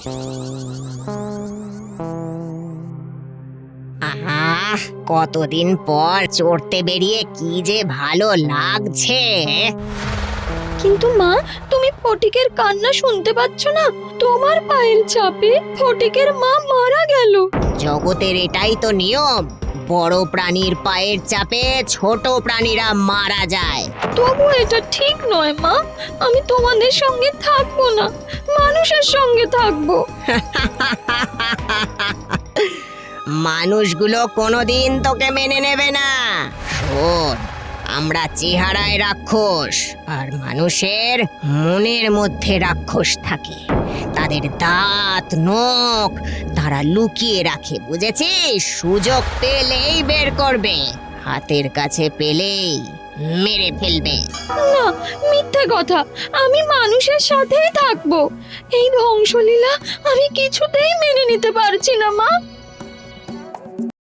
আহ, কতদিন পর চড়তে বেরিয়ে কি যে ভালো লাগছে। কিন্তু মা, তুমি ফটিকের কান্না শুনতে পাচ্ছ না? তোমার পায়ের চাপে ফটিকের মা মারা গেল। জগতের এটাই তো নিয়ম, বড় প্রাণীর পায়ের চাপে ছোট প্রাণীরা মারা যায়। তবু এটা ঠিক নয় মা। আমি তোমাদের সঙ্গে থাকবো না, মানুষের সঙ্গে থাকবো। মানুষগুলো কোনোদিন তোকে মেনে নেবে না। শোন, আমরা চেহারায় রাক্ষস, আর মানুষের মনের মধ্যে রাক্ষস থাকে। তাদের দাঁত নখ তারা লুকিয়ে রাখে, বুঝেছিস? সুযোগ পেলেই বের করবে, হাতের কাছে পেলেই মেরে ফেলবে। না, মিথ্যে কথা। আমি মানুষের সাথেই থাকবো। এই ধ্বংসলীলা আমি কিছুতেই মেনে নিতে পারছি না মা।